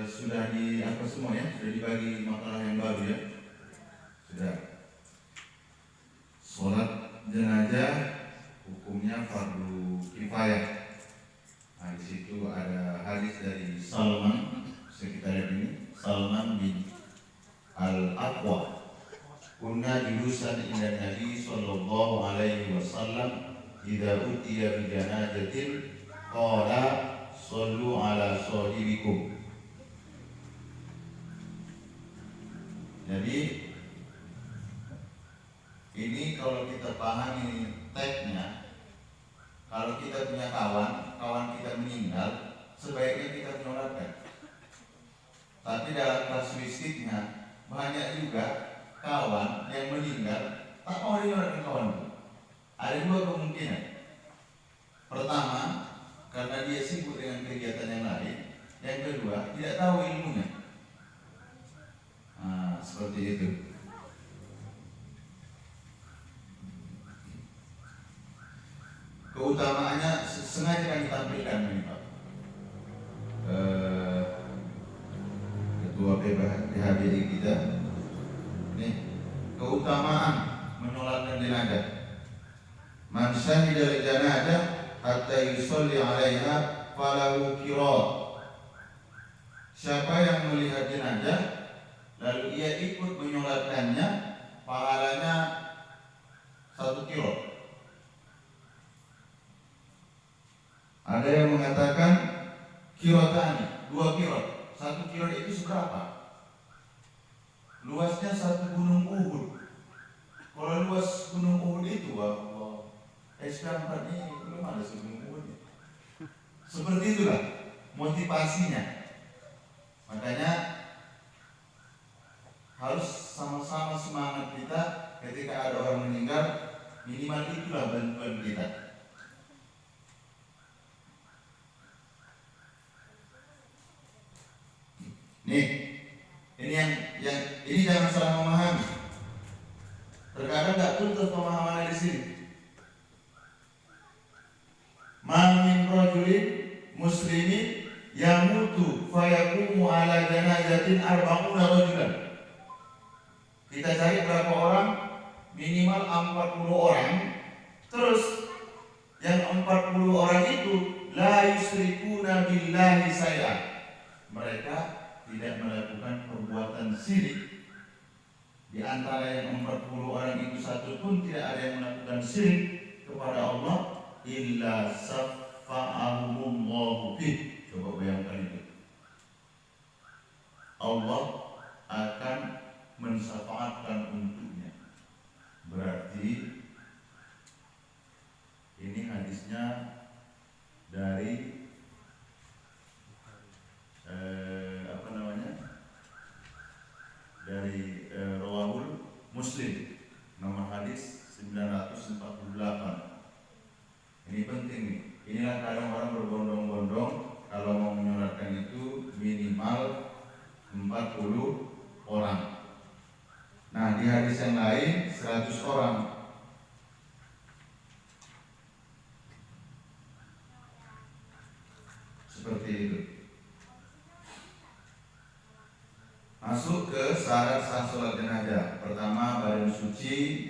Sudah di apa semua ya? Sudah dibagi makalah yang baru ya? Sudah. Sholat jenazah hukumnya fardu kifayah. Nah, di situ ada hadis dari Salman, kita lihat ini, Salman bin Al-Aqwa. Kunna julusan inda Nabi sallallahu alaihi wasallam idza utiya bi janazatin qala sallu ala sahibikum. Jadi ini kalau kita pahami teksnya, kalau kita punya kawan kita meninggal, sebaiknya kita menyolatkan. Tapi dalam kasuistiknya banyak juga kawan yang meninggal tak mau dinyolatkan kawan. Ada dua kemungkinan. Pertama, karena dia sibuk dengan kegiatan yang lain. Yang kedua, tidak tahu ilmunya. Nah, seperti itu. Keutamaannya sengaja kami tampilkan ini Pak. Ketua PHBD kita. Nih, keutamaan menyolatkan jenazah. Man syahida janazah hatta yusalli 'alaiha falahu qirat. Siapa yang melihat jenazah lalu ia ikut menyolatkannya, pahalanya 1 qirat. Ada yang mengatakan qiratani, 2 qirat. 1 qirat itu seberapa? Luasnya 1 gunung Uhud. Kalau luas gunung Uhud itu, Allah, SK4 ini belum ada segunung Uhud. Seperti itulah motivasinya. Makanya harus sama-sama semangat kita ketika ada orang meninggal, minimal itulah bantuan kita. Nih, ini ini jangan salah memahami. Terkadang tidak tuntut pemahaman di sini. Ma min rajulin muslimin yamutu fayaqumu ala janazatin 40 rajulan. Kita cari berapa orang? Minimal 40 orang. Terus yang 40 orang itu la yusyrikuna billahi syai'an. Mereka tidak melakukan perbuatan syirik. Di antara yang 40 orang itu satu pun tidak ada yang melakukan syirik kepada Allah illa safa'ahumullahu bih. Coba bayangkan itu. Allah akan mensyafaatkan untuknya. Berarti ini hadisnya dari dari Rawahul Muslim, nomor hadis 948. Ini penting nih. Inilah kadang orang berbondong-bondong kalau mau menyolatkan itu minimal 40 orang. Nah, di hadis yang lain 100 orang. Seperti itu. Masuk ke syarat sah sholat jenazah. Pertama, badan suci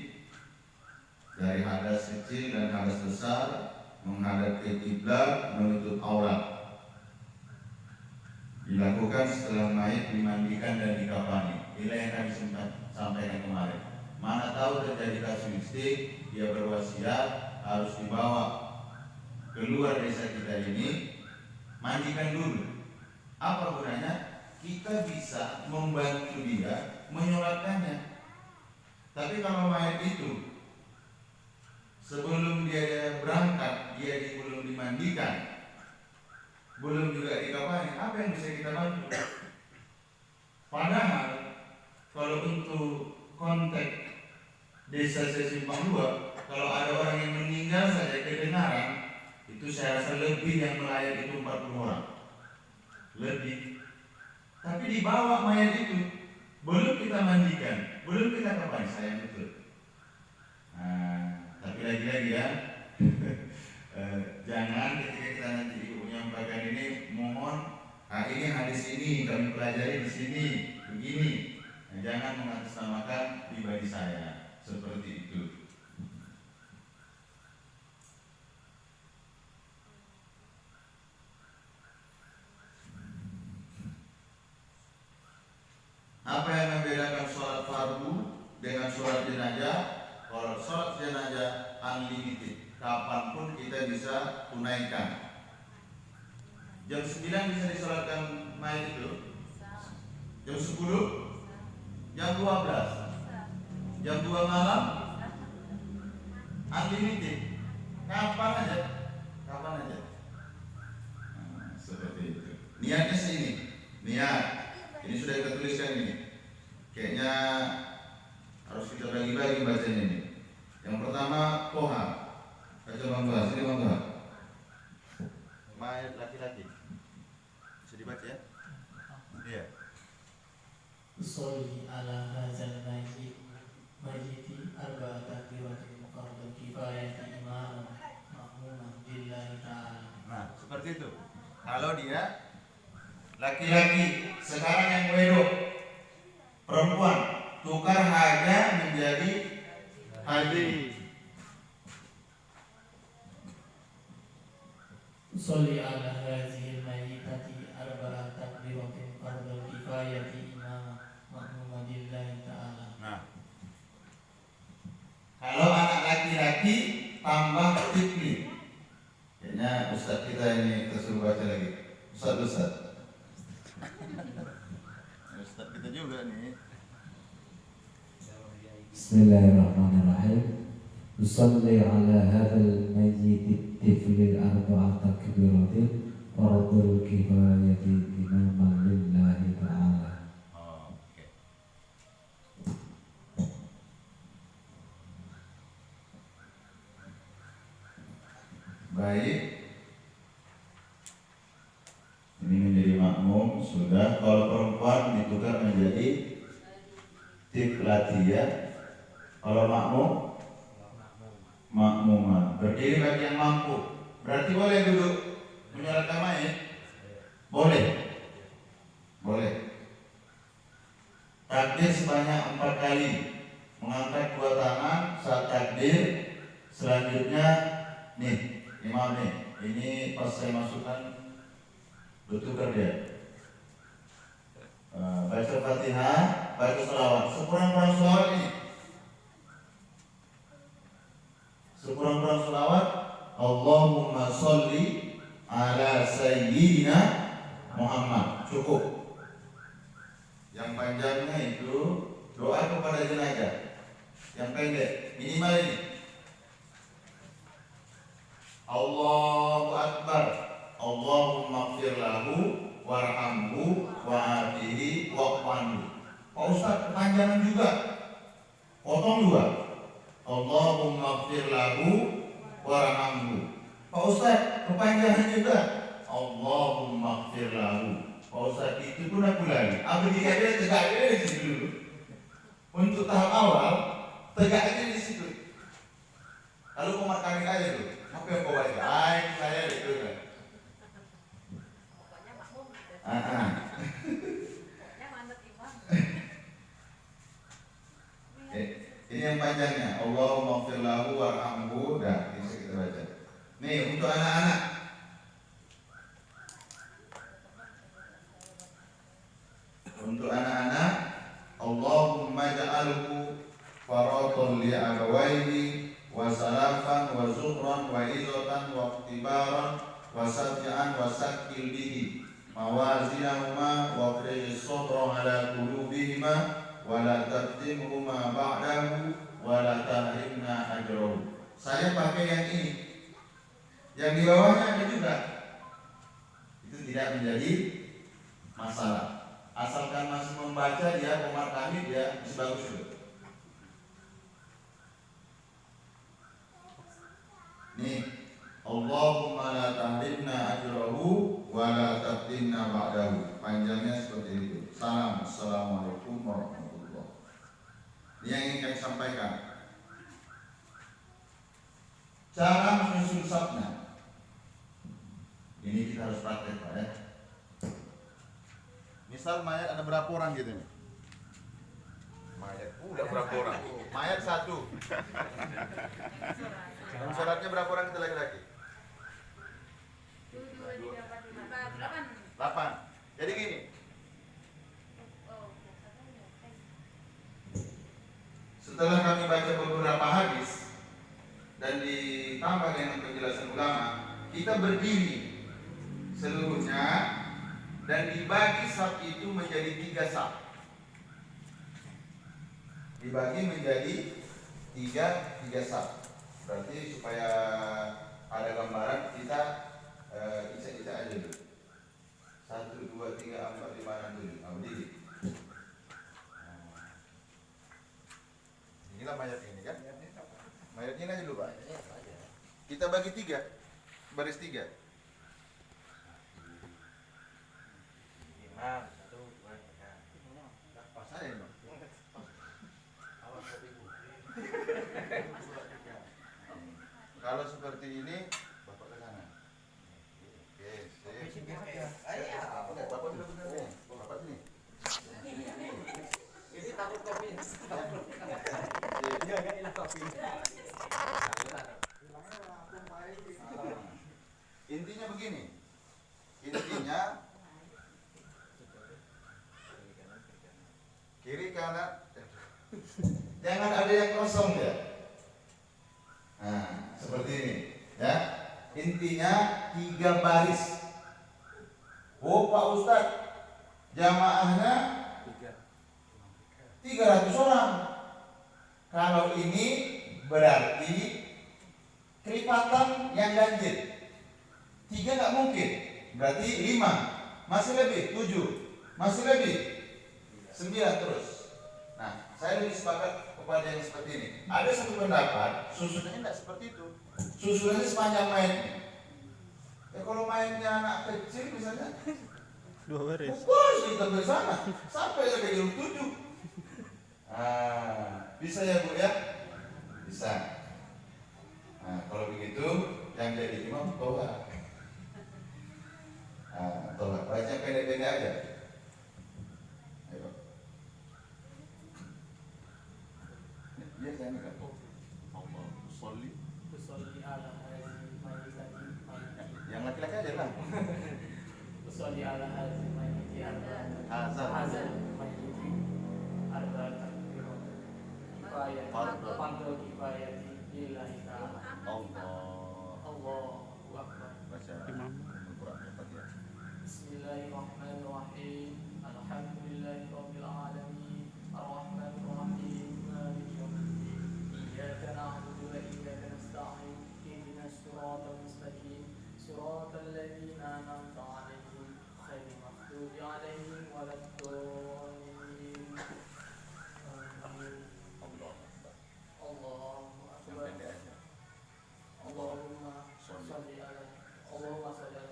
dari hadas kecil dan hadas besar, menghadap ke kiblat, menutup aurat. Dilakukan setelah mayit dimandikan dan dikafani. Inilah yang kami sempat sampaikan kemarin. Mana tahu terjadi kasuistik, dia berwasiat harus dibawa keluar desa kita ini, mandikan dulu. Apa gunanya? Kita bisa membantu dia menyolatkannya. Tapi kalau mayat itu sebelum dia berangkat, dia belum dimandikan, belum juga dikafani, apa yang bisa kita bantu? Padahal kalau untuk konteks desa Simpang 2, kalau ada orang yang meninggal saja kedengaran, itu saya rasa lebih yang melayat itu 40 orang. Lebih. Tapi dibawa mayat itu, belum kita mandikan, belum kita kafani, sayang betul. Nah, tapi lagi-lagi ya, jangan ketika kita nanti menyampaikan ini, mohon Nah, ini hadis ini kami pelajari di sini begini. Nah, jangan mengatasnamakan pribadi saya seperti itu. Apa yang membedakan sholat fardu dengan sholat jenazah? Kalau sholat jenazah unlimited, kapanpun kita bisa tunaikan. Jam 9 bisa disolatkan mayat itu. Jam 10, jam 12, jam 2 malam, unlimited. Kapan aja, kapan aja. Nah, seperti itu. Niatnya sini, niat. Ini sudah kita tuliskan ini. Kayaknya harus kita bagi-bagi bacanya ini. Yang pertama toha. Baca bangga, sini bangga. Mayat laki-laki. Bisa dibaca ya? Iya. Usolli ala hadzal mayyiti arba'ata takbiratin muqarrab kifayati imam ma'muman lillahi ta'ala. Nah, seperti itu. Kalau dia laki-laki, sekarang yang wedok perempuan, tukar haja menjadi haji. Usolli ala hadzal mayyitati arba'ata takbiratin muqarrab kifayati imam ma'muman lillahi ta'ala. Nah, kalau anak laki-laki tambah tikli. Kayaknya Ustaz kita ini kita suruh baca lagi. Ustaz. Ustaz kita juga nih. Bismillahirrahmanirrahim. Usalli ala hadzal mayyit tifli arba'at takbiratin fardul kifayati imaman lillahi ta'ala. Oke. Baik. Ini menjadi makmum sudah. Kalau perempuan ditukar menjadi tiflati ya. Kalau makmuman. Berdiri bagi yang mampu. Berarti boleh duduk menyolatkan mayit? Boleh. Takbir sebanyak 4 kali. Mengangkat 2 tangan saat takbir. Selanjutnya nih, imam nih. Ini pas saya masukkan bertukar dia. Baca Fatihah, baca selawat. Sekurang-kurang selawat ini. Sekurang-kurang selawat. Allahumma sholli ala sayyidina Muhammad. Cukup. Yang panjangnya itu doa kepada jenazah. Yang pendek minimal ini. Allahu Akbar. Allahumma ighfir lahu warhamhu wa'afihi wa'fu. Pak Ustaz kepanjangan juga. Potong 2. Allahumma ighfir lahu warhamhu. Pak Ustaz kepanjangan juga. Allahumma ighfir lahu. Pak Ustaz itu pun aku lagi. Apa dia tegak aja di situ dulu. Untuk tahap awal tegak aja di situ. Lalu komat kami aja tuh. Apa yang kau baca? Saya itu kan. Pokoknya makmum gitu. Pokoknya manut imam. Ini yang panjangnya. Allahumma ighfir lahu warhamhu. Dah, ini kita baca. Nih untuk anak-anak. Untuk anak-anak, Allahumma ja'alhu faratan li abawaihi wa salafan wa zuhran wa izatan wa ikhtibaran wa sat'an wa sakil bihi mawazinahuma wa qris sabra ala qulubihima wa la taqdimhuma ba'dahu wa la tahrimna ajrahu. Saya pakai yang ini. Yang di bawahnya ada juga. Itu tidak menjadi masalah. Asalkan masih membaca dia, komat kami dia masih bagus juga. Nih, Allahumma la tahrimna ajrahu wa la taftinna ba'dahu. Panjangnya seperti itu. Salam, assalamualaikum warahmatullahi wabarakatuh. Ini yang ingin kami sampaikan. Cara menyusun sabnya. Ini kita harus praktek Pak ya. Misal mayat ada berapa orang gitu nih? Mayat udah berapa orang? Mayat satu. Dalam sholatnya berapa orang kita laki-laki? 8. Jadi gini. Setelah kami baca beberapa hadis dan ditambah dengan penjelasan ulama, kita berdiri seluruhnya dan dibagi saf itu menjadi 3 saf. Dibagi menjadi tiga saf. Berarti supaya ada gambaran kita icak-icak aja dulu. 1, 2, 3, 4, 5, 6, 7. Nah, berdiri. Inilah mayat ini kan? Mayat ini aja dulu Pak. Kita bagi 3, baris 3. Pas aja ini. Kalau seperti ini, Bapak ke sana. Oke, sip. Oke, Bapak sudah benar. Bapak sini. Ini takut kopi. Iya, enggak hilang kopi. Intinya begini. Intinya kiri kanan. Jangan ada yang kosong ya. Nah, seperti ini, ya. Intinya 3 baris. Oh, Pak Ustadz, jamaahnya 300 orang. Kalau ini berarti kelipatan yang ganjil. 3 nggak mungkin, berarti 5, masih lebih 7, masih lebih 9 terus. Nah, saya lebih sepakat kepada yang seperti ini. Ada satu pendapat, susunannya tidak seperti itu. Susunannya sepanjang mainnya. Ya kalau mainnya anak kecil misalnya, 2 baris. fokus kita ke sana sampai ke jam 7. Bisa ya Bu ya? Bisa. Nah, kalau begitu yang jadi imam toha. Toha, baca pendek-pendek aja. Ayo. Dia saya enggak. Allah sholli. Usolli ala hazil mayyitati mayyiti. Yang laki-laki aja lah. Usolli ala hazil mayyiti arba'atan. Hazal. Hazal mayyiti arba'atan. Kifayah. Fardhu kifayati lillahi ta'ala. Allahu akbar. Baca Imam. Al-Quran Al-Fatihah. Bismillahirrahmanirrahim. Alhamdulillahi rabbil alamin. Ar-Rahmanir Rahim. Maliki yaumiddin. Iyyaka na'budu wa iyyaka nasta'in. Ihdinas siratal mustaqim. Siratal ladzina an'amta 'alaihim ghairil maghdubi 'alaihim waladdallin. Amin. Allahu Yang akbar. pendek aja. Allahumma sholli ala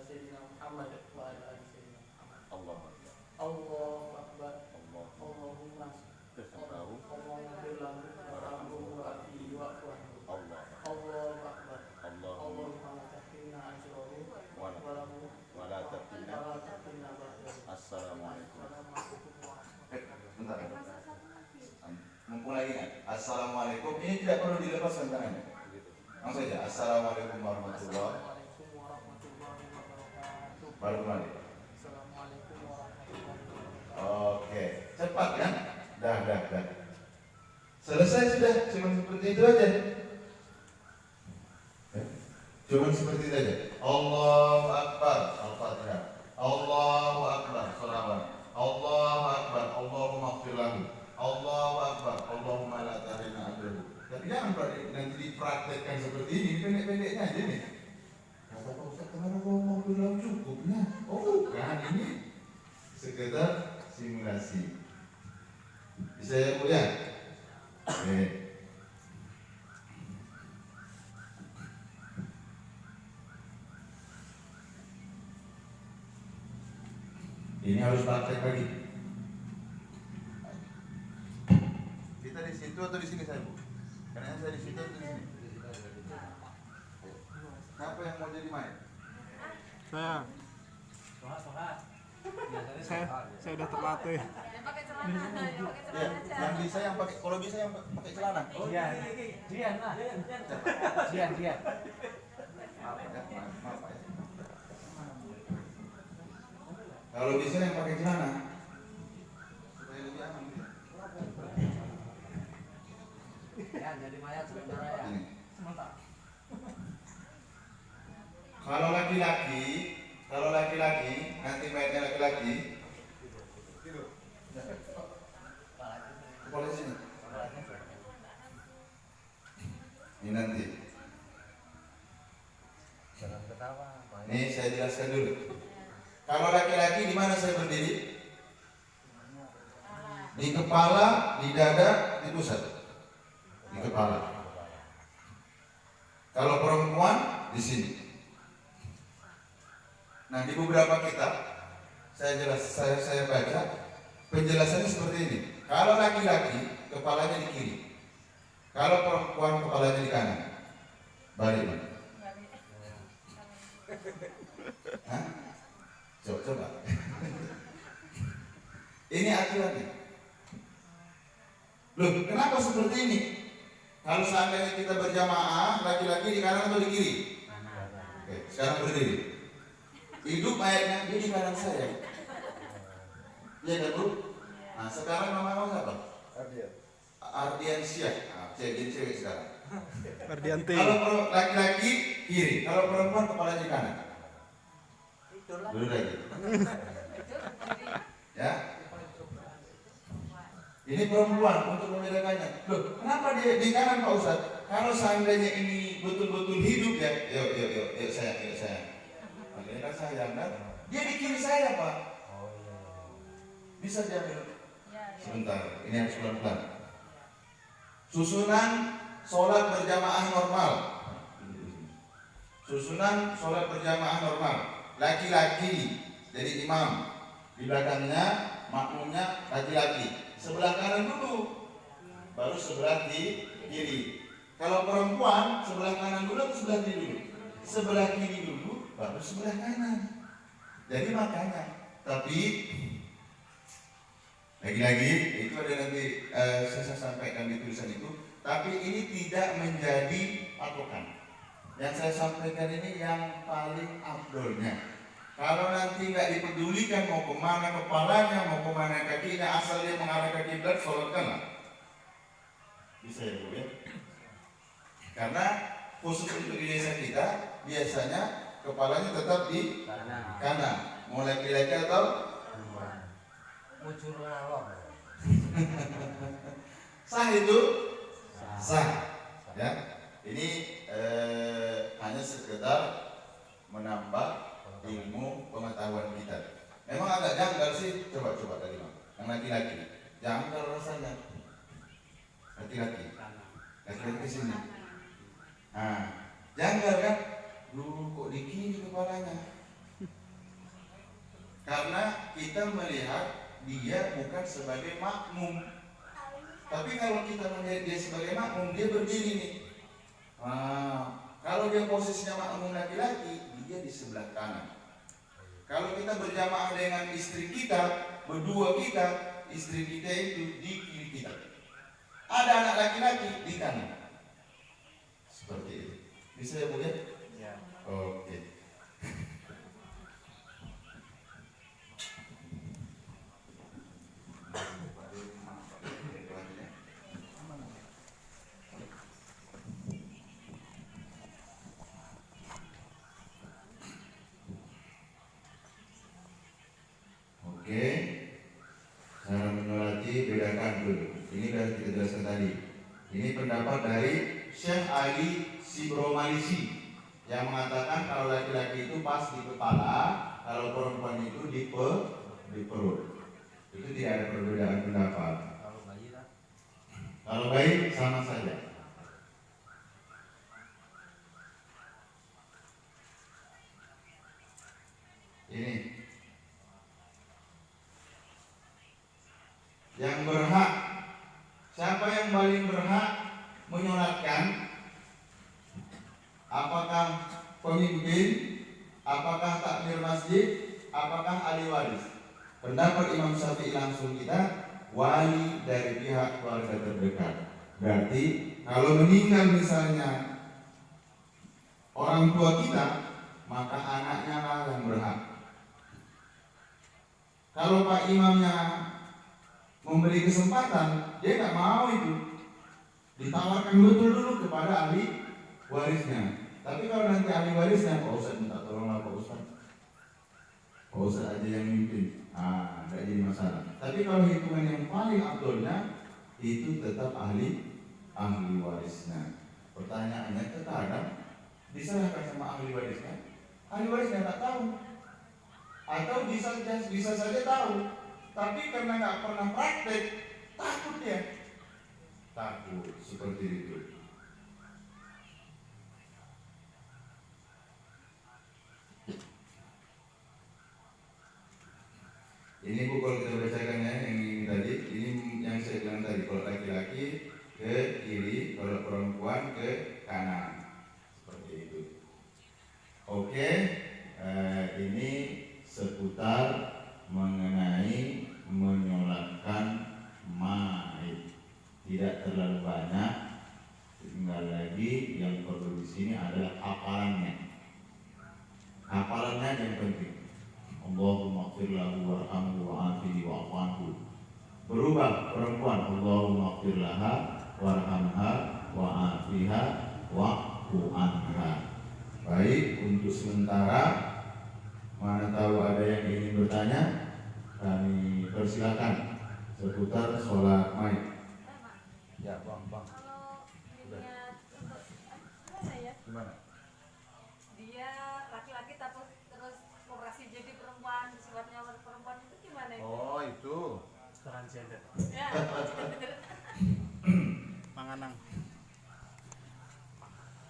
sayyidina Muhammad wa ala ali sayyidina Muhammad. Allah. Allahu akbar. Allah. Allahumma Tahu. Allahumma firlahu warhamhu wa'afihi wa'fu anhu. Allah. Allahu akbar. Allah. Allahumma la tahrimna ajrahu wa lahu Wala taftina. wa la tahrimna ba'dahu. Assalamualaikum. Assalamualaikum warahmatullahi Bentar. Mumpung lagi kan? Assalamualaikum. Ini tidak perlu dilepaskan tangannya. Langsung saja. Assalamualaikum warahmatullahi wabarakatuh. Baru kembali. Assalamualaikum warahmatullahi wabarakatuh. Oke, cepat kan? Dah. Selesai sudah, cuma seperti itu aja. Cuma seperti itu aja. Allahu Akbar, Al-Fatihah. Allahu Akbar, Sholawat. Allahu Akbar, Allahumma ighfir lahu. Allahu Akbar, Allahumma la tahrimna ajrahu. Tapi jangan nanti dipraktekkan seperti ini, pendek-pendeknya aja nih. Kata Pak Ustaz, kenapa kau mau bilang cukupnya? Oh bukan, ini sekedar simulasi. Bisa ya Bu ya? Oke. Ini harus praktek lagi. Kita di situ atau di sini saya Bu? Karena saya di situ atau di sini? Siapa yang mau jadi main? Saya. Soha. Saya udah terlatih. Yang pakai celana, yang pakai Ya, celana aja. yang bisa yang pakai, kalau bisa yang pakai celana. Dian lah. Dian. Maaf ya, maaf ya. Kalau bisa yang pakai celana. Supaya lebih aman. Ya, jadi mayat sebentar ya. Ini. Sebentar. Kalau laki-laki, nanti mayatnya laki-laki. Kepala sini. Ini nanti. Jangan ketawa. Nih saya jelaskan dulu. Kalau laki-laki di mana saya berdiri? Di kepala, di dada, di pusat. Di kepala. Kalau perempuan di sini. Nah di beberapa kitab saya baca penjelasannya seperti ini. Kalau laki-laki kepalanya di kiri. Kalau perempuan kepalanya di kanan. Balik. Hah? Coba. Ini aturannya. Loh, kenapa seperti ini? Kalau seandainya kita berjamaah, laki-laki di kanan atau di kiri? Oke, sekarang berdiri. Hidup mayatnya dia di kanan saya. Iya kan Bu? Nah, sekarang nama siapa? Ardiansyah. Nah, jadi cewek sekarang. Ardianti. Kalau laki-laki kiri, kalau perempuan kepala di kanan. Dulu lagi. Ya. Ini perempuan untuk membedakannya. Loh, kenapa dia di kanan Pak Ustaz? Kalau seandainya ini betul-betul hidup ya, yuk saya. Ini kan saya kan? Dia di kiri saya Pak. Bisa diambil. Sebentar, ini harus pelan-pelan. Susunan sholat berjamaah normal. Laki-laki jadi imam, di belakangnya makmumnya laki-laki. Sebelah kanan dulu, baru sebelah di kiri. Kalau perempuan sebelah kanan dulu atau sebelah kiri dulu? Sebelah kiri dulu, baru sebelah kanan. Jadi makanya, tapi lagi-lagi itu ada nanti saya sampaikan di tulisan itu. Tapi ini tidak menjadi patokan. Yang saya sampaikan ini yang paling afdolnya. Kalau nanti nggak dipedulikan mau kemana kepalanya, mau kemana kakinya, asal dia mengarah ke kiblat, sholatkanlah. Bisa ya Bu ya? Karena khusus untuk di desa kita biasanya kepalanya tetap di kanan. Mau laki-laki atau Muncul ngalor. sah itu? Sah. Ya. Ini hanya sekedar menambah ilmu pengetahuan kita. Memang agak janggal sih, coba tadi Bang. Yang laki-laki, janggal rasanya. Laki-laki ke sini. Nah, janggal kan? Lu kok di kiri kepalanya? Karena kita melihat dia bukan sebagai makmum. Tapi kalau kita melihat dia sebagai makmum, dia berdiri nih. Kalau dia posisinya makmum laki-laki, dia di sebelah kanan. Kalau kita berjamaah dengan istri kita, berdua kita, istri kita itu di kiri kita. Ada anak laki-laki di kanan. Seperti itu. Bisa ya Bu ya? Ya. Oke. Oke, cara menyolati bedakan dulu. Ini sudah kita jelaskan tadi. Ini pendapat dari Syekh Ali Sibromalisi yang mengatakan kalau laki-laki itu pas di kepala, kalau perempuan itu di perut. Itu tidak ada perbedaan pendapat. Kalau bayi sama saja. Ini yang berhak, siapa yang paling berhak menyolatkan? Apakah pemimpin, apakah takmir masjid, apakah ahli waris? Pendapat Imam Syafi'i langsung kita wali dari pihak keluarga terdekat. Berarti kalau meninggal misalnya orang tua kita, maka anaknya lah yang berhak. Kalau Pak Imamnya memberi kesempatan, dia nggak mau itu, ditawarkan betul dulu kepada ahli warisnya. Tapi kalau nanti ahli warisnya, Pak Ustadz minta tolonglah Pak Ustadz aja yang mimpin, nggak jadi masalah. Tapi kalau hitungan yang paling abdolnya itu tetap ahli warisnya. Pertanyaannya, terkadang diserahkan sama ahli warisnya tak tahu, atau bisa saja tahu, tapi karena nggak pernah praktek, takut seperti itu. Ini Bu, kalau kita bacakannya yang ini tadi, ini yang saya bilang tadi, kalau laki-laki ke kiri, kalau perempuan ke kanan, seperti itu. Oke, ini seputar mengenai menyolatkan mayit. Tidak terlalu banyak, tinggal lagi yang perlu di sini adalah hafalannya. Hafalannya yang penting. Allahumma ighfir lahu warhamhu wa'afihi wa'fu anhu. Berubah perempuan, Allahumma ighfir laha warhamha wa'afiha wa'fu anha. Baik, untuk sementara, mana tahu ada yang ingin bertanya, kami persilakan seputar sholat mayit. Ya, Bang. Kalau dilihat untuk gimana ya? Gimana? Dia laki-laki tapi terus operasi jadi perempuan, sifatnya perempuan itu gimana itu? Oh, itu transgender. Ya. Manganang.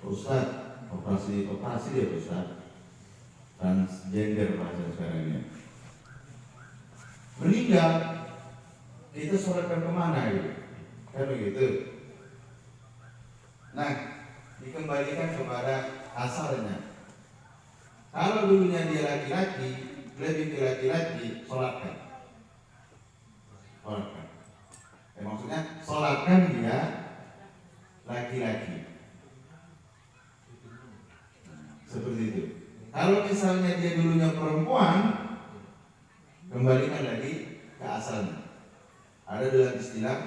Ustaz, operasi ya Ustaz. Transgender bahasa sekarang ini. Meninggal, kita sholatkan kemana gitu? Kan begitu. Nah, dikembalikan kepada asalnya. Kalau dulunya dia laki-laki, lebih ke laki-laki, sholatkan. Maksudnya sholatkan dia laki-laki. Seperti itu. Kalau misalnya dia dulunya perempuan, kembalikan lagi ke asalnya. Ada dalam istilah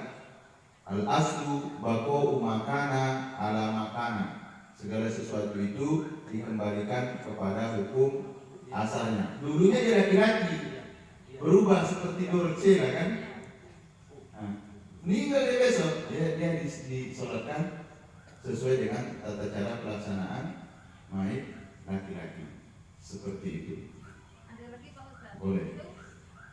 al-aslu baqa'u makana ala makana. Segala sesuatu itu dikembalikan kepada hukum asalnya. Dulunya dia laki-laki, berubah seperti Dorce lah kan. Meninggal dia besok, dia disolatkan sesuai dengan tata cara pelaksanaan mayit laki-laki. Seperti itu. Ada lagi Pak Ustadz. Boleh. Itu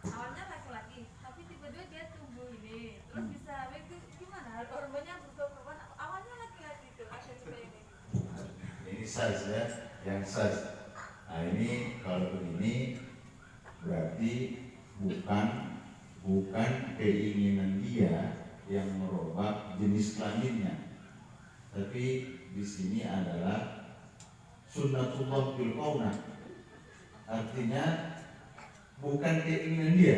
awalnya laki-laki, tapi tiba-tiba dia tumbuh ini, terus bisa hamil itu gimana? Hormonnya berubah perempuan. Awalnya laki-laki itu ada juga ini. Ini size ya, yang size. Nah ini kalau begini berarti bukan keinginan dia yang merubah jenis kelaminnya, tapi di sini adalah sunnatullah bil kaunah. Artinya bukan keinginan dia.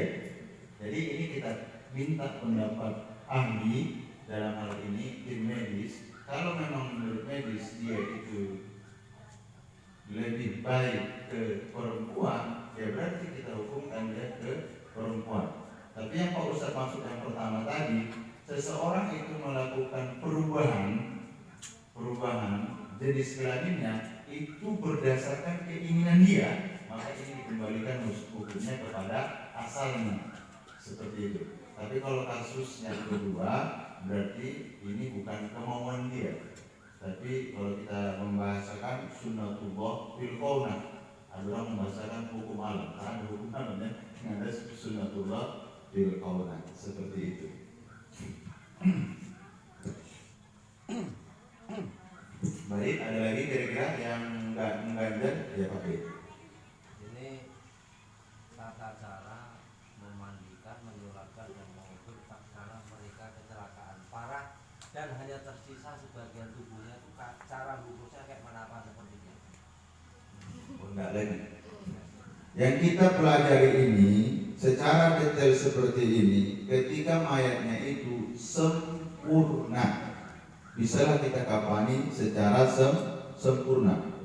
Jadi ini kita minta pendapat ahli dalam hal ini, tim medis. Kalau memang menurut medis dia itu lebih baik ke perempuan, ya berarti kita hukumkan dia ke perempuan. Tapi yang Pak Ustadz maksud yang pertama tadi, seseorang itu melakukan perubahan jenis kelaminnya itu berdasarkan keinginan dia, maka ini dikembalikan hukumnya kepada asalnya, seperti itu. Tapi kalau kasus yang kedua, berarti ini bukan kemauan dia. Tapi kalau kita membahasakan sunnatullah bil kaunah, ada orang membahasakan hukum alam, karena ada hukum alamnya, ada sunnatullah bil kaunah, seperti itu. Baik, ada lagi kira-kira yang mengganjal ya Pak B. Ini tata cara memandikan, menyolatkan dan mengubur tak cara mereka kecelakaan parah dan hanya tersisa sebagian tubuhnya itu cara bungkusnya kayak mana apa sepertinya. Oh, enggak lagi. Yang kita pelajari ini secara detail seperti ini, ketika mayatnya itu sempurna, bisalah kita kafani secara sempurna,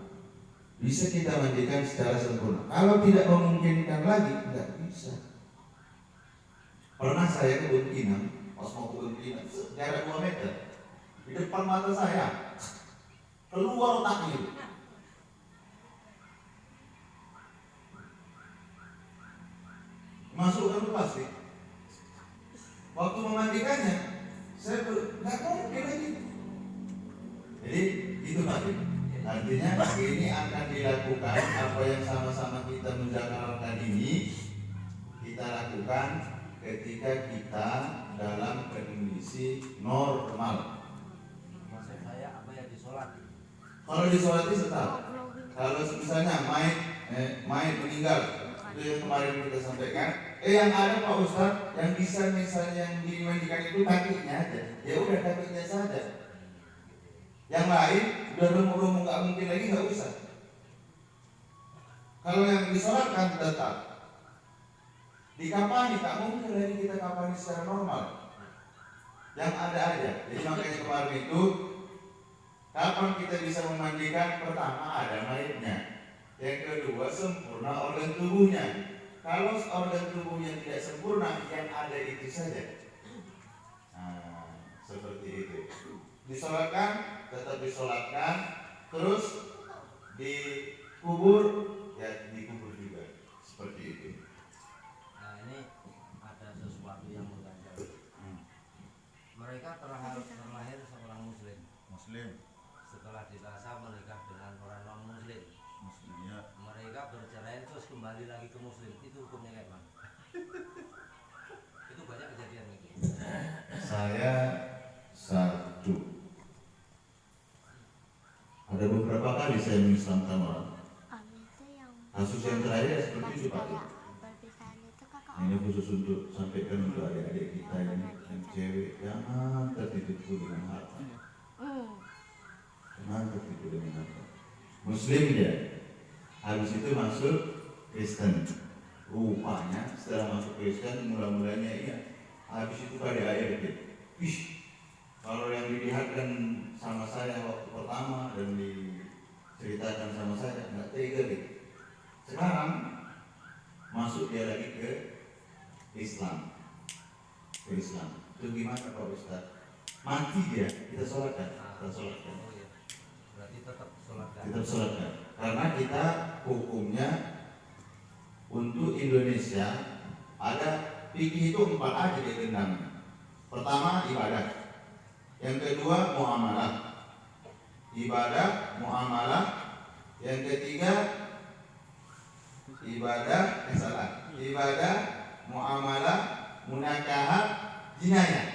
bisa kita mandikan secara sempurna. Kalau tidak memungkinkan lagi, tidak bisa. Pernah saya ke Kebun Pinang, pas mau ke Kebun Pinang, jarak 2 meter, di depan mata saya keluar otaknya. Masukkan ke plastik. Waktu memandikannya, saya nggak mungkin lagi. Jadi itu tadi. Artinya ini akan dilakukan apa yang sama-sama kita menjalankan ini, kita lakukan ketika kita dalam kondisi normal. Maksud saya apa yang disolati? Kalau disolati tetap. Kalau misalnya mayat meninggal, itu yang kemarin kita sampaikan. Yang ada Pak Ustadz, yang bisa misalnya yang dimandikan itu kakinya aja. Ya udah kakinya saja. Yang lain udah remuk-remuk nggak mungkin lagi, nggak usah. Kalau yang disolatkan tetap. Di kapani tak mungkin lagi kita kapani secara normal. Yang ada aja. Jadi makanya kemarin itu, kapan kita bisa memandikan? Pertama ada mayatnya. Yang kedua sempurna organ tubuhnya. Kalau organ tubuhnya tidak sempurna, yang ada itu saja. Nah, seperti itu. Disolatkan, tetap disolatkan, terus dikubur, ya dikubur juga. Seperti itu. Nah ini ada sesuatu yang mengganjal. Mereka terlahir seorang muslim. Setelah dewasa menikah dengan orang non muslim. Mereka bercerai terus kembali lagi ke muslim. Itu hukumnya kayak mana? Itu banyak kejadian gitu. Saya satu. Ada beberapa kali saya mengislamkan orang. Kasus yang terakhir seperti itu Pak. Ini khusus untuk sampaikan untuk adik-adik kita ini yang cewek, jangan tertipu dengan harta. Jangan tertipu dengan harta. Muslim dia, habis itu masuk Kristen. Rupanya setelah masuk Kristen mula-mulanya iya. Habis itu pada akhirnya, kalau yang dilihatkan sama saya waktu pertama dan diceritakan sama saya nggak tega gitu. Sekarang masuk dia lagi ke Islam. Itu gimana Pak Ustaz? Mati dia, kita sholatkan. Oh iya. Berarti tetap sholatkan. Kita sholatkan. Karena kita hukumnya untuk Indonesia ada fikih itu 4 aja dia gendang. Pertama ibadah. Yang kedua muamalah. Ibadah, muamalah. Yang ketiga ibadah, muamalah, munakahat, jinayah.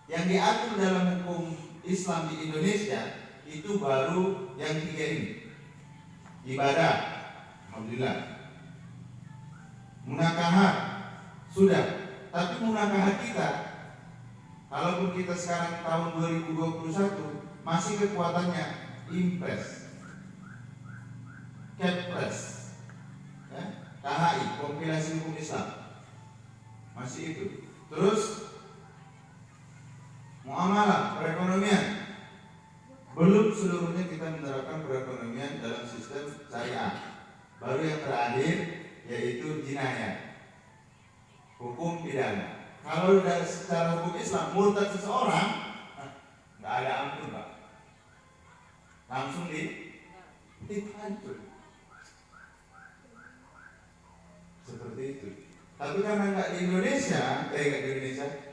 Yang diatur dalam hukum Islam di Indonesia itu baru yang 3 ini. Ibadah, alhamdulillah. Munakahat sudah, tapi munakahat kita, kalaupun kita sekarang tahun 2021 masih kekuatannya impres, kepres, ya, KHI, kompilasi hukum Islam, masih itu. Terus muamalah, perekonomian, belum seluruhnya kita menerapkan perekonomian dalam sistem syariah. Baru yang terakhir yaitu jinayah, hukum pidana. Kalau dari secara hukum Islam murtad seseorang, nggak ada ampun Pak, langsung dihancur. Seperti itu. Tapi karena nggak di Indonesia,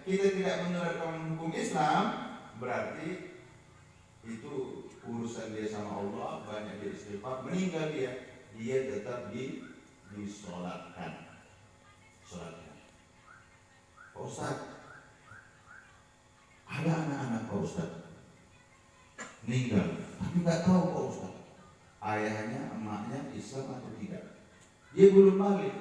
kita tidak menerapkan hukum Islam, berarti itu urusan dia sama Allah, banyak dia istighfar, meninggal dia tetap disolatkan. Pak Ustaz, ada anak-anak Pak Ustaz meninggal, tapi nggak tahu Pak Ustaz ayahnya, emaknya Islam atau tidak. Dia belum balik.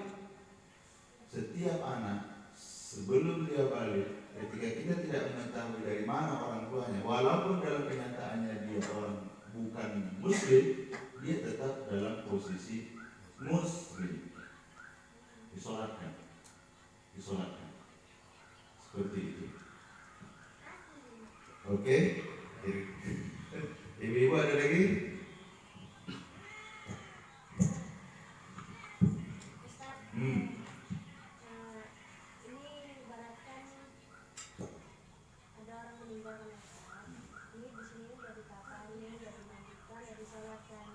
Setiap anak sebelum dia balik, ketika kita tidak mengetahui dari mana orang tuanya, walaupun dalam kenyataannya dia orang bukan Muslim, dia tetap dalam posisi Muslim. disolatkan. Seperti itu. Oke. Ibu-ibu ada lagi? Ustaz, ini ibaratkan ada orang meninggal kan Ustaz. Ini di sini udah dikafani, udah dimandikan, udah disolatkan.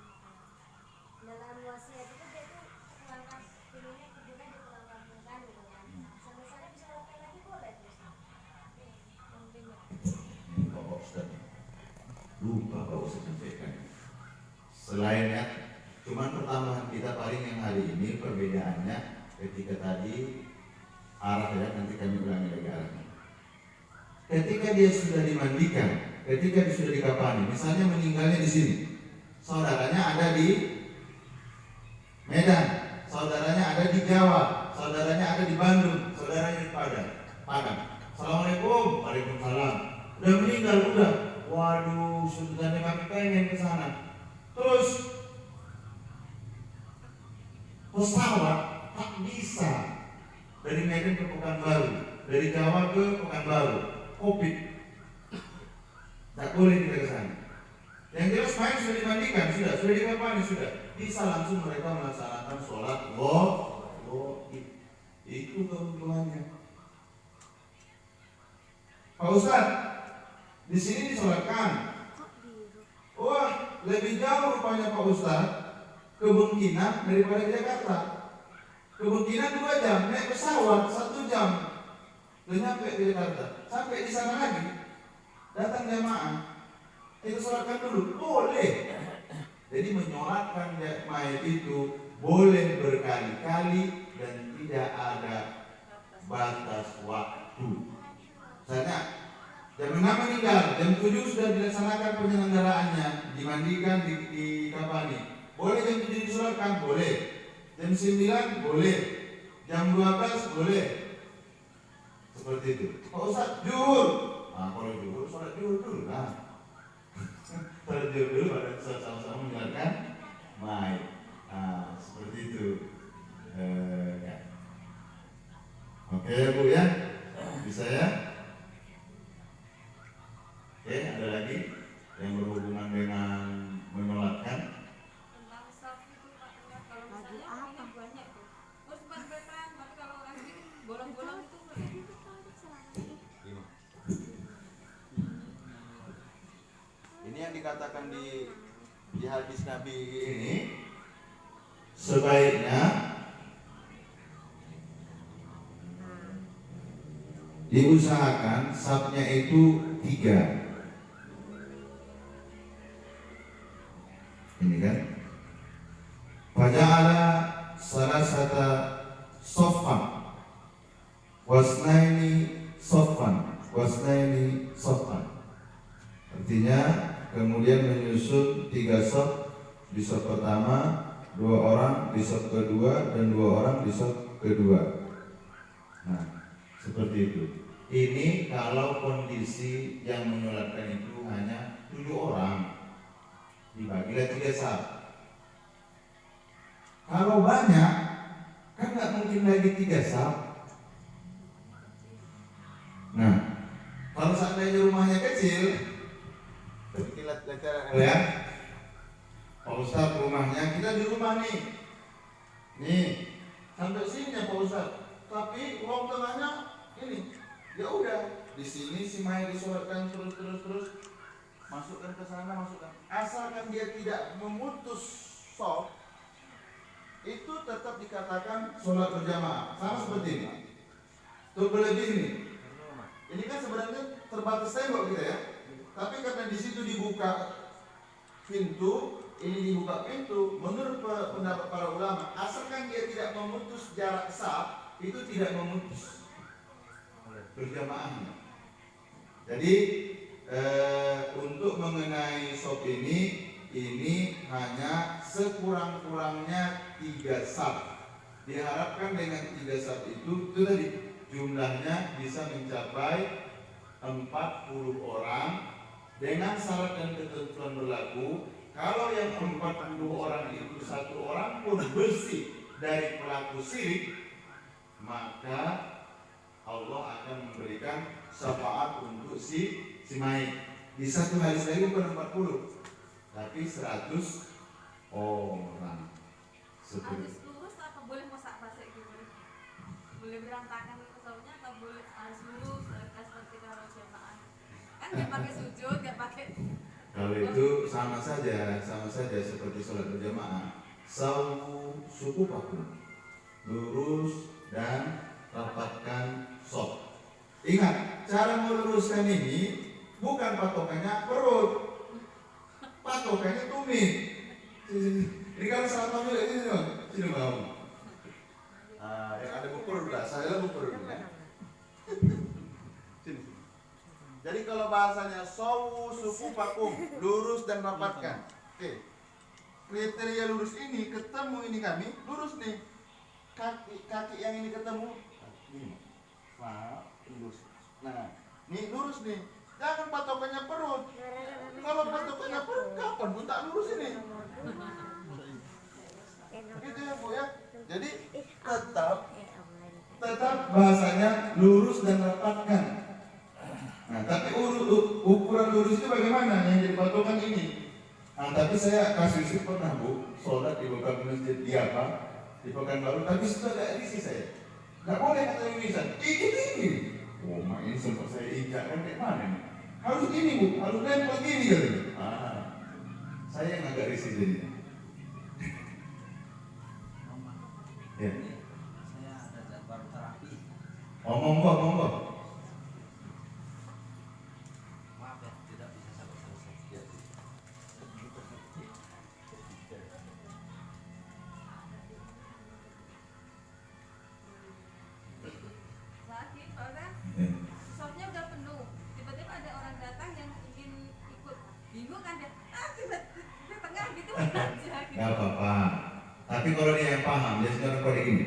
Dalam wasiat itu dia tuh melangkah ininya kedua diperlengkapkan gitu kan. Misalnya disolatkan lagi boleh tuh Ustaz. Bapak Ustaz lupa Pak Ustaz sampaikan. Selainnya, cuman pertambahan kita paling yang hari ini perbedaannya ketika tadi arah ya, nanti kami ulangi lagi arahnya. Ketika dia sudah dimandikan, ketika dia sudah dikafani, misalnya meninggalnya di sini, saudaranya ada di Medan, saudaranya ada di Jawa, saudaranya ada di Bandung, saudaranya di Padang. Assalamualaikum, waalaikumsalam. Udah meninggal, udah. Waduh, saudaranya kami pengen ke sana. Terus pesawat tak bisa dari Medan ke Pekanbaru, dari Jawa ke Pekanbaru, Covid, tak boleh kita ke sana. Yang jelas main sudah dimandikan, sudah dikafani, sudah bisa langsung mereka melaksanakan sholat goib. Itu keuntungannya. Pak Ustaz, di sini disolatkan. Wah, lebih jauh rupanya Pak Ustaz ke Bengkina daripada ke Jakarta. Ke Bengkina 2 jam, naik pesawat 1 jam, udah nyampe ke Jakarta. Sampai di sana lagi, datang jamaah, kita sholatkan dulu, boleh. Jadi menyolatkan mayat itu boleh berkali-kali dan tidak ada batas waktu. Misalnya jam 6 meninggal, jam 7 sudah dilaksanakan penyelenggaraannya, dimandikan, dikafani. Boleh jam 7 disolatkan, boleh. Jam 9 boleh. Jam 12 boleh. Seperti itu. Pak Ustaz, zuhur. Nah, kalau zuhur, sholat zuhur dulu lah. Sholat zuhur dulu, pada sama-sama menjalankan mayat. Nah, seperti itu. Ya. Oke Bu ya, bisa ya? Oke, ada lagi yang berhubungan dengan menyolatkan? Tentang saf itu Pak, kalau misalnya ini banyak tuh. Oh, sempat berperan, tapi kalau nanti bolong-bolong itu boleh. Ini yang dikatakan di hadis Nabi ini, sebaiknya diusahakan safnya itu 3. Ini kan, faja'ala salasata soffan wasnaini soffan. Artinya kemudian menyusun 3 saf, di saf pertama 2 orang, di saf kedua, dan 2 orang di saf kedua. Nah, seperti itu. Ini kalau kondisi yang menyolatkan itu hanya 7 orang, dibagilah 3 saf. Kalau banyak, kan nggak mungkin lagi 3 saf. Nah, kalau seandainya rumahnya kecil, ya, Pak Ustaz rumahnya, kita di rumah nih sampai sini ya Pak Ustaz, tapi ruang tengahnya ini, ya udah di sini si mayat disolatkan terus masukkan ke sana, asalkan dia tidak memutus shaf, itu tetap dikatakan sholat berjamaah. Sama seperti ini. Tuh berlebih ini kan sebenarnya terbatas tembok kita ya, tapi karena di situ dibuka pintu, ini dibuka pintu, menurut pendapat para ulama, asalkan dia tidak memutus jarak saf, itu tidak memutus berjamaahnya. Jadi untuk mengenai saf ini hanya sekurang-kurangnya 3 saf. Diharapkan dengan 3 saf itu tadi jumlahnya bisa mencapai 40 orang dengan syarat dan ketentuan berlaku. Kalau yang 40 orang itu 1 orang pun bersih dari pelaku syirik, maka Allah akan memberikan syafaat untuk si mayit. Di satu hadis lagi bukan 40, tapi 100 orang. Harus lurus atau boleh masak pasek gitu? Boleh berantakan pesawatnya atau boleh harus lurus seperti kalau jamaah? Kan dia pakai sujud, dia pakai. Kalau itu sama saja seperti sholat berjamaah. Sawu suku paku, lurus dan rapatkan shaf. Ingat, cara meluruskan ini bukan patokannya perut, patokannya tumit. Ini kan salah tampil ini sini mau. Yang ada bukur udah, saya bukur dulu ya. Sini. Jadi kalau bahasanya sawu suku pakum, lurus dan rapatkan. Oke. Kriteria lurus ini ketemu ini kami lurus nih. Kaki yang ini ketemu ini. Nah, lurus. Nah, nih lurus nih. Jangan patokannya perut. Kalau patokannya perut, kapan pun tak lurus ini. Gitu ya Bu ya. Jadi tetap bahasanya lurus dan rapatkan. Nah, tapi ukuran lurus itu bagaimana yang jadi patokan ini? Nah, tapi saya kasih pernah Bu, sholat di beberapa masjid di Pekanbaru, tapi sudah ada edisi saya. Nggak boleh kata Indonesia, ini. Oh, ini sempat saya injak kan kayak mana nih? Harus gini Bu, harus nempel gini kali. Saya yang agak risih jadinya. Ya. Saya ada jadwal terapi. Monggo. Maaf ya, tidak bisa sampai selesai. Sakit, soalnya pesawatnya udah penuh. Tiba-tiba ada orang datang yang ingin ikut, bingung kan dia, di tengah gitu aja. Gitu. Gak apa-apa. Tapi kalau dia yang paham, dia sekarang kode gini.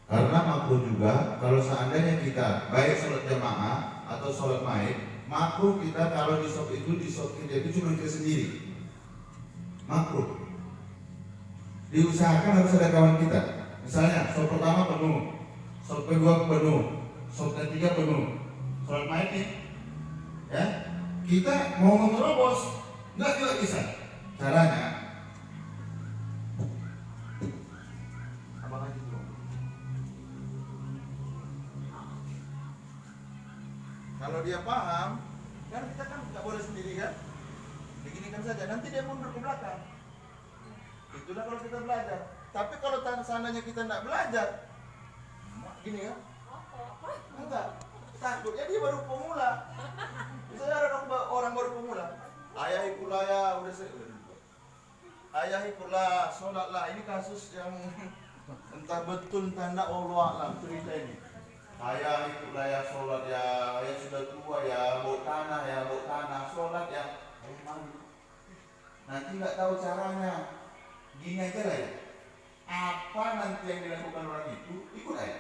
Karena makruh juga kalau seandainya kita baik sholat jamaah atau sholat maid, makruh kita kalau di shop itu dia itu cuma kita sendiri. Makruh. Diusahakan harus ada kawan kita. Misalnya shop pertama penuh, shop kedua penuh, shop ketiga penuh. Sholat maid nih, ya kita mau menerobos. Enggak juga bisa. Caranya abang aja dulu. Kalau dia paham, kan kita kan nggak boleh sendiri kan? Beginikan saja, nanti dia mundur ke belakang. Itulah kalau kita belajar. Tapi kalau seandainya kita nggak belajar, gini ya? Enggak. Takutnya dia baru pemula. Misalnya ada orang baru pemula. Ayahi pula ya, udah ayahi pula, sholatlah. Ini kasus yang entah betul entah enggak, Allah alam cerita ini. Ayahi pula ya, sholat ya, sudah tua ya, bawa tanah, sholat ya. Nanti nggak tahu caranya. Gini aja lah ya. Apa nanti yang dilakukan orang itu, ikut aja.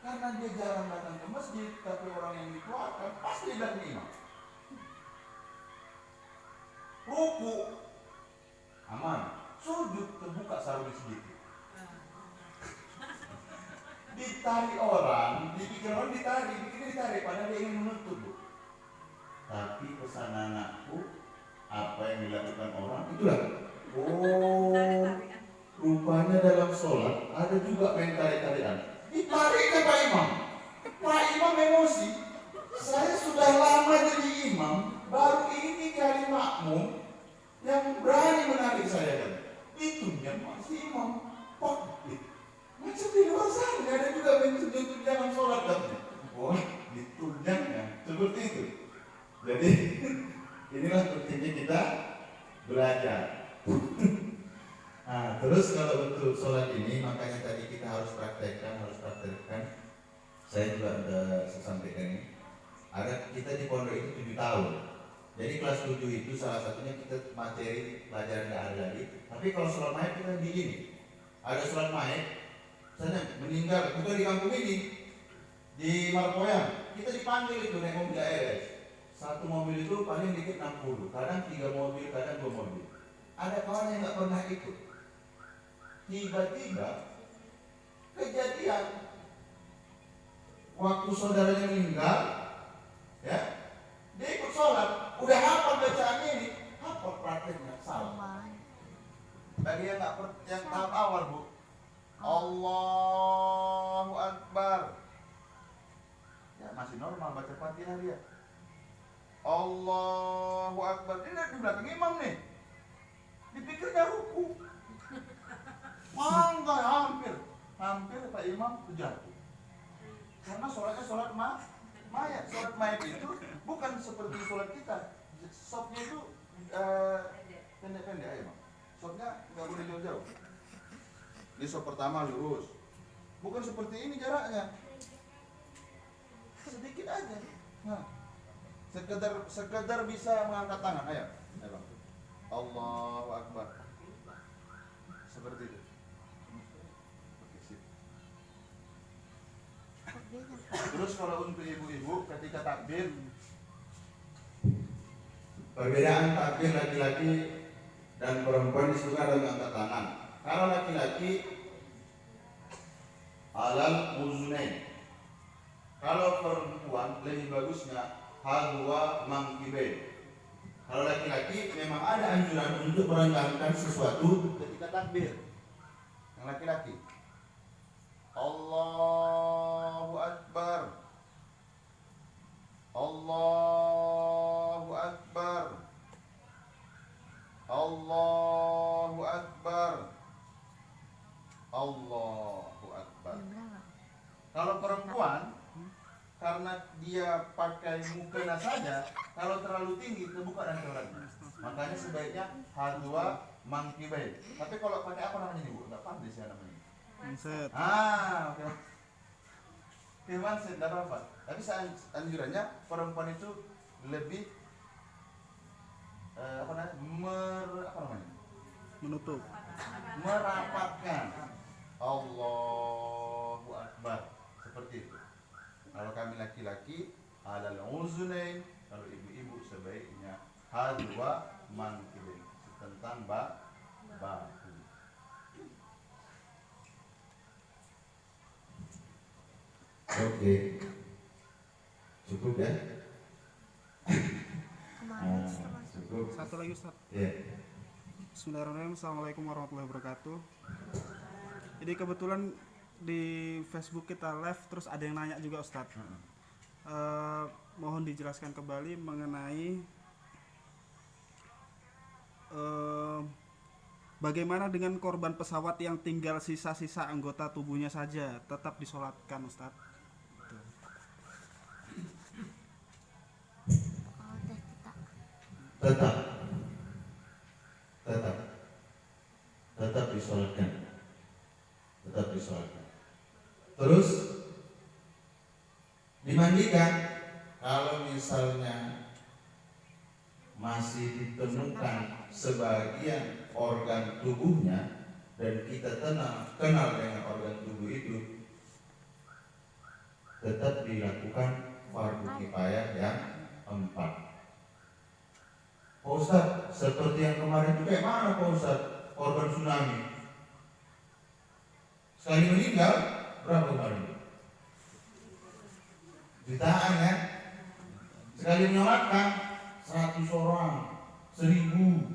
Karena dia jarang datang ke masjid, tapi orang yang dikeluarkan pasti dia bilang imam. Ruku aman, sujud terbuka sarung sedikit. Ditarik orang, dipikir orang ditarik, padahal dia ingin menutup. Tapi pesan anakku, apa yang dilakukan orang itulah. Oh, rupanya dalam sholat ada juga main tarik-tarikan. Ditariknya Pak Imam. Pak Imam emosi. Saya sudah lama jadi imam, baru ini kali makmum yang berani menarik saya kan. Itunya masih imam. Pak, macam di luar sana ada juga bentuk-bentuk dalam sholat kan. Wah, ditunjangnya seperti itu. Jadi inilah pentingnya kita belajar. Nah, terus kalau untuk sholat ini, makanya tadi kita harus praktekkan. Saya juga ada sampaikan ini. Ada kita di pondok itu 7 tahun. Jadi kelas 7 itu salah satunya kita materi pelajaran nggak ada lagi. Tapi kalau sholat maid kita di ini. Ada sholat maid, misalnya meninggal, bukan di kampung ini, di Marpoyan, kita dipanggil itu naik mobil ARS. Satu mobil itu paling dikit 60, kadang 3 mobil, kadang 2 mobil. Ada kawan yang nggak pernah ikut. tiba-tiba kejadian waktu saudaranya meninggal, ya, dia ikut sholat, udah hafal bacaan ini, hafal prakteknya salah. Bagi yang yang tahap awal, Bu, Allahu Akbar, ya masih normal baca Fatihah dia. Allahu Akbar, dia di belakang imam nih, dipikirnya ruku, mangga hampir Pak Imam terjatuh. Karena sholatnya sholat mayat. Sholat mayat itu bukan seperti sholat kita. Shotnya itu pendek-pendek ya, Bang. Shotnya nggak boleh jauh-jauh. Ini shot pertama lurus. Bukan seperti ini jaraknya. Sedikit aja. Nah, sekedar bisa mengangkat tangan. Ayo, Bang. Allahu Akbar. Seperti itu. Oke, sip. Terus kalau untuk ibu-ibu ketika takbir, perbedaan takbir laki-laki dan perempuan disebutkan dalam angkat tangan. Kalau laki-laki alal uzunain, kalau perempuan lebih bagusnya hadwa mangkibain. Kalau laki-laki memang ada anjuran untuk merendahkan sesuatu ketika takbir. Yang laki-laki, Allahu Akbar, Allahu Akbar, Allahu Akbar, Allahu Akbar. Kalau perempuan, karena dia pakai mukena saja, kalau terlalu tinggi terbuka dan coraknya. Makanya sebaiknya hadwa mangkibain. Tapi kalau pakai apa namanya nih, Bu? Enggak pandai sih namanya. Mindset. Oke. Mindset enggak apa-apa. Tapi anjurannya perempuan itu lebih Menutup. merapatkan. Allahu Akbar. Seperti itu. Kalau kami laki-laki alal uzunain, kalau ibu-ibu sebaiknya hadwa mankibain, tentang bahu. Oke. Cukup ya? Cukup. Satu lagi Ustaz. Ya. Bismillahirrahmanirrahim. Assalamualaikum warahmatullahi wabarakatuh. Jadi kebetulan di Facebook kita live, terus ada yang nanya juga Ustadz. Mohon dijelaskan kembali mengenai bagaimana dengan korban pesawat yang tinggal sisa-sisa anggota tubuhnya saja tetap disolatkan Ustadz. Tetap disolatkan. Tetap disolatkan. Terus dimandikan. Kalau misalnya masih ditemukan sebagian organ tubuhnya dan kita kenal dengan organ tubuh itu, tetap dilakukan fardu kifayah yang 4. Pak Ustadz, seperti yang kemarin juga, mana Pak Ustadz korban tsunami? Sekali meninggal berapa kemarin? Jutaan ya. Sekali menyolatkan 100 orang, 1000.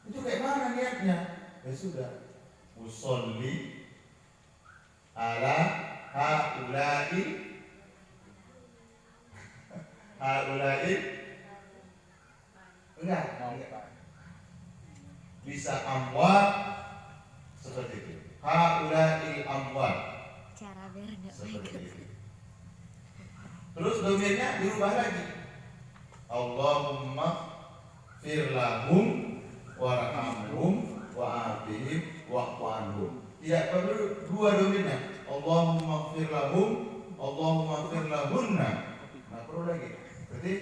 Itu kayak mana niatnya? Ya sudah, usolli ala haula'i enggak. Bisa amwat seperti itu. Haula'il amwat. Cara biar enggak Seperti itu. Terus domirnya dirubah lagi. Allahumma firlahum warhamhum wa'afihim wa'fu anhum. Tidak perlu dua domirnya. Allahumma firlahum, Allahumma firlahunna. Nah perlu lagi. Berarti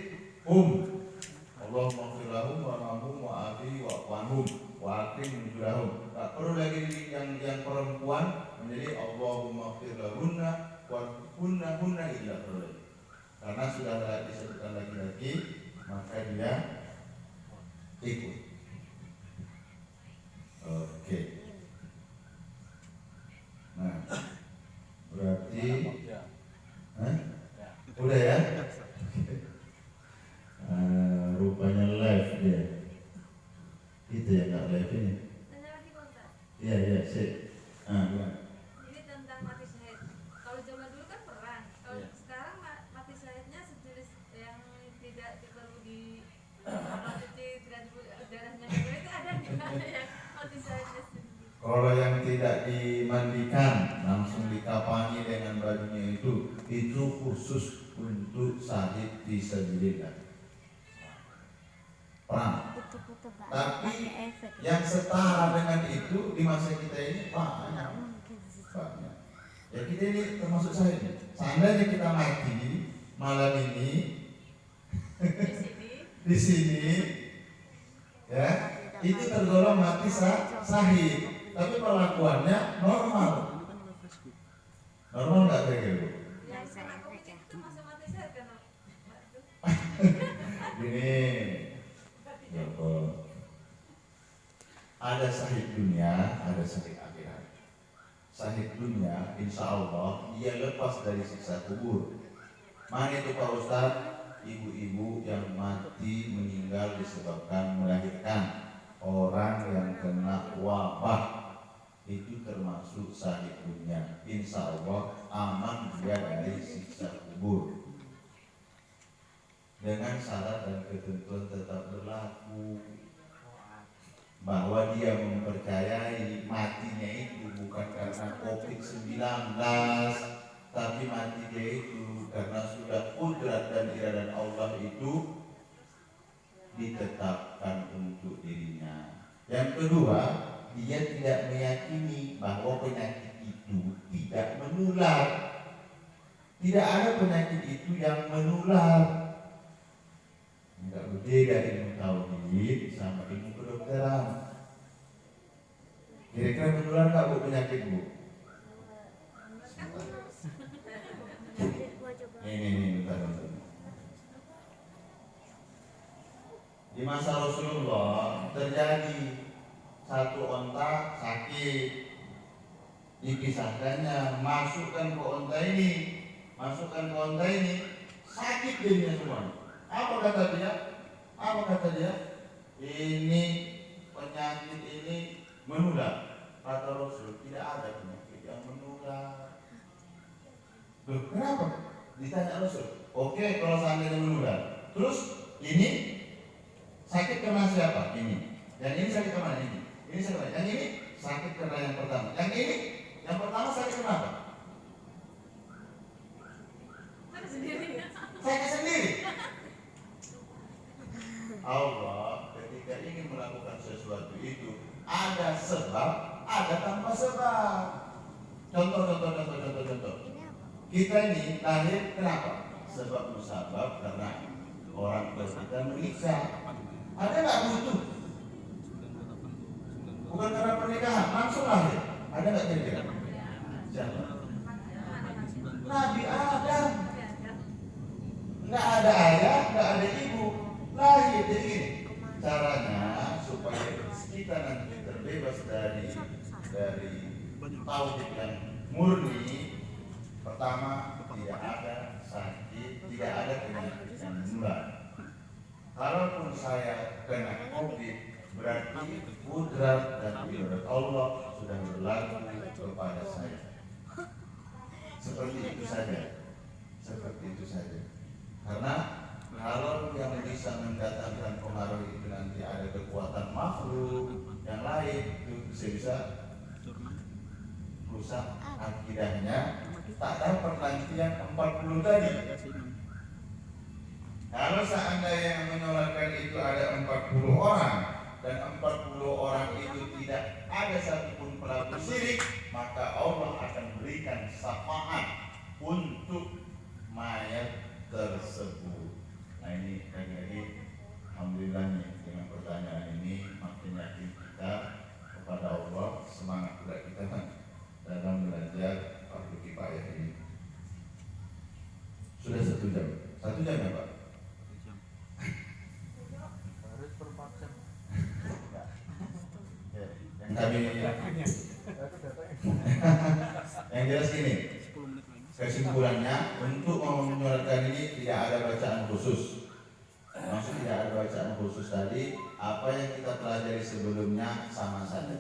Allahumma firlahum warhamhum wa'afihim wa'fu anhum wa'akim menjulahum. Tak perlu lagi yang perempuan menjadi Allahumma firlahunna hunna illa perlu lagi. Karena sudah disebutkan laki-laki, maka dia ikut. Oke. Gimana? Ini tentang mati syahid. Kalau zaman dulu kan perang. Kalau Iya. sekarang mati syahidnya sejenis yang tidak perlu di apa cuci, tidak darahnya itu ada nggak yang mati syahidnya sendiri? Kalau yang tidak dimandikan langsung dikapani dengan bajunya itu khusus untuk syahid fisabilillah perang. Tapi yang setara dengan itu di masa kita ini banyak. Ya kita ini termasuk syahid. Seandainya kita mati malam ini di sini, ya itu tergolong mati syahid. Tapi perlakuannya normal. Normal nggak kayak gitu? Yang kena COVID itu masuk mati syahid kan? Gini, ya, ada syahid dunia, ada syahid akhirat. Syahid dunia, insya Allah dia lepas dari siksa kubur. Mana itu Pak Ustadz? Ibu-ibu yang mati meninggal disebabkan melahirkan, orang yang kena wabah, itu termasuk syahid dunia. Insya Allah aman dia dari siksa kubur. Dengan syarat dan ketentuan tetap berlaku, bahwa dia mempercayai matinya itu bukan karena COVID-19, tapi mati dia itu karena sudah kudrat dan iradat Allah itu ditetapkan untuk dirinya. Yang kedua, dia tidak meyakini bahwa penyakit itu tidak menular. Tidak ada penyakit itu yang menular. Tidak berbeda ilmu tauhid sama ilmu kedokteran. Kira-kira menular nggak Bu penyakit Bu? Ini bentar. Di masa Rasulullah terjadi satu onta sakit, dipisahkannya, masukkan ke onta ini, sakit jadinya semua. Apa kata dia? Ini penyakit ini menular. Kata Rasul, tidak ada penyakit yang menular. Loh, kenapa? Ditanya Rasul. Oke, kalau seandainya menular. Terus ini sakit karena siapa? Ini. Yang ini sakit karena ini. Ini sakit. Yang ini sakit karena yang pertama. Yang pertama sakit kenapa? Sakit sendiri. Allah ketika ingin melakukan sesuatu itu ada sebab, ada tanpa sebab. Contoh. Kita ini lahir kenapa? Sebab musabab karena orang tua kita menikah. Ada nggak butuh? Bukan karena pernikahan, langsung lahir. Ada nggak kira-kira? Siapa? Nabi Adam. Nggak ada ayah, nggak ada ibu, lahir. Jadi gini, caranya supaya kita nanti terbebas dari tauhid yang murni. Pertama, tidak ada sakit, tidak ada penyakit yang menular. Kalaupun saya kena COVID, berarti kudrat dan iradat Allah sudah berlaku kepada saya. Seperti itu saja. Karena kalau yang bisa mendatangkan pengaruh itu nanti ada kekuatan makhluk yang lain, itu bisa rusak akidahnya. Tak dapat nanti yang 40 tadi. Kalau seandainya yang menyolatkan itu ada 40 orang dan 40 orang itu tidak ada satupun pelaku syirik, maka Allah akan berikan syafaat untuk mayat tersebut. Nah ini lagi-lagi alhamdulillah nih, dengan pertanyaan ini makin yakin kita kepada Allah, semangat pula kita dalam belajar fardu kifayah ini. Sudah 1 jam. 1 jam ya Pak? Harus per 4 jam. Yang kami yang jelas gini, kesimpulannya untuk menyolatkan ini tidak ada bacaan khusus. Maksud tidak ada bacaan khusus tadi, apa yang kita pelajari sebelumnya sama saja.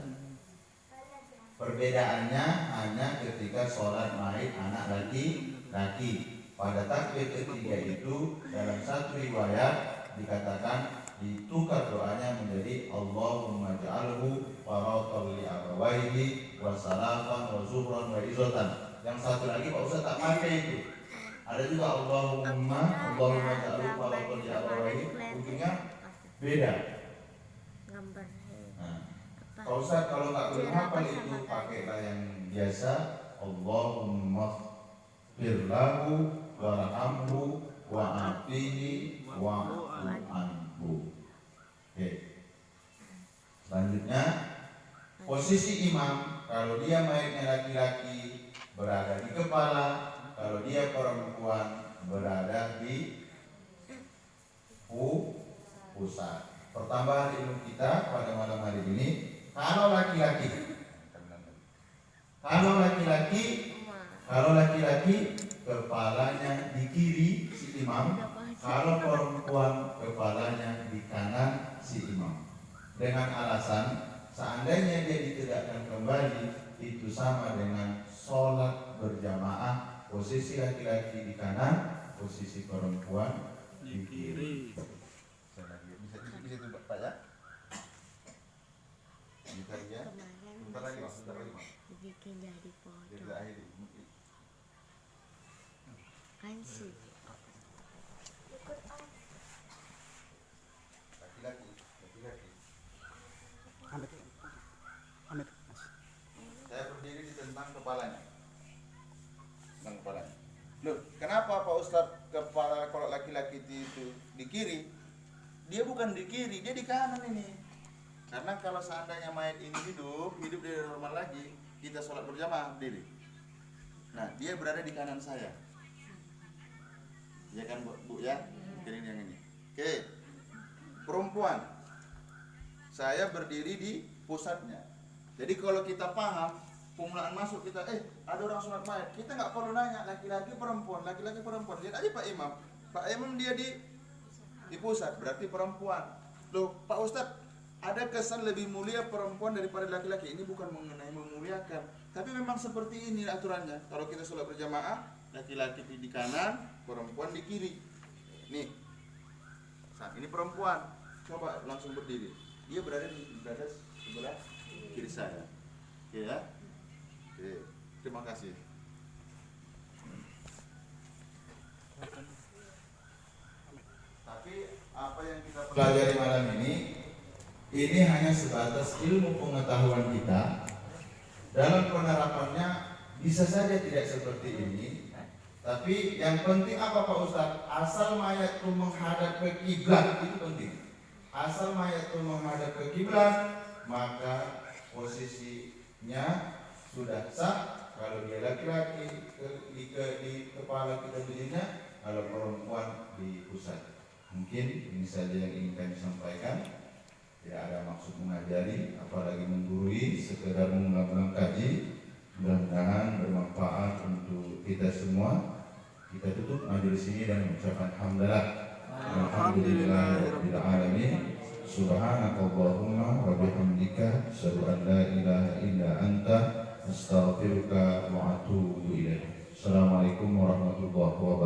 Perbedaannya hanya ketika sholat maid anak laki-laki. Pada takbir ketiga itu dalam satu riwayat dikatakan ditukar doanya menjadi Allahumma ja'alhu faratan li abawaihi wa salafan wa zuhran wa izotan. Yang satu lagi Pak Ustaz tak pakai itu. Ada juga Allahumma ja'alhu faratan li abawaihi, ujungnya beda. Gambar. Nah, Pak Ustaz kalau nggak belum hafal itu pakailah yang biasa, Allahumma firlahu warhamhu wa'afihi wa'anhu. Oke. Selanjutnya posisi imam, kalau dia mayatnya laki-laki berada di kepala, kalau dia perempuan berada di pusat. Pertambahan ilmu kita pada malam hari ini, kalau laki-laki kepalanya di kiri si imam, kalau perempuan kepalanya di kanan si imam. Dengan alasan seandainya dia ditegakkan kembali itu sama dengan sholat berjamaah, posisi laki-laki di kanan, posisi perempuan di kiri. Bisa Pak ya? Bisa ya? Sebentar lagi Mas. Bikin jadi foto. Jadi akhir. Kan sih. Laki-laki. Amit, Mas. Saya berdiri di tentang kepalanya. Loh, kenapa Pak Ustadz kepala kalau laki-laki itu di kiri? Dia bukan di kiri, dia di kanan ini. Karena kalau seandainya mayat ini hidup dari normal lagi, kita sholat berjamaah berdiri. Nah, dia berada di kanan saya. Ya kan Bu ya? Mungkin yang ini. Oke. Perempuan. Saya berdiri di pusatnya. Jadi kalau kita paham pemulaan masuk kita, ada orang sholat mayat, kita nggak perlu nanya laki-laki perempuan. Lihat aja Pak Imam dia di pusat, berarti perempuan. Loh Pak Ustadz, ada kesan lebih mulia perempuan daripada laki-laki. Ini bukan mengenai memuliakan, tapi memang seperti ini aturannya. Kalau kita sholat berjamaah, laki-laki di kanan, perempuan di kiri. Nih, saat ini perempuan, coba langsung berdiri. Dia berada sebelah kiri saya. Oke ya. Oke, terima kasih. Tapi apa yang kita pelajari malam ini hanya sebatas ilmu pengetahuan kita. Dalam penerapannya bisa saja tidak seperti ini. Tapi yang penting apa Pak Ustadz? Asal mayat itu menghadap ke kiblat, itu penting. Asal mayat itu menghadap ke kiblat, maka posisinya sudah sah. Kalau dia laki-laki di kepala kita berdirinya, kalau perempuan di pusat. Mungkin ini saja yang ingin kami sampaikan. Tidak ada maksud mengajari, apalagi menggurui, sekedar mengulang-ulang kaji. Mudah-mudahan bermanfaat untuk kita semua. Kita tutup majelis ini dan mengucapkan hamdalah. Alhamdulillahirabbil alamin. Subhanakallahumma wa bihamdika asyhadu an la ilaha illa anta astaghfiruka wa atubu ilaik. Assalamualaikum warahmatullahi wabarakatuh.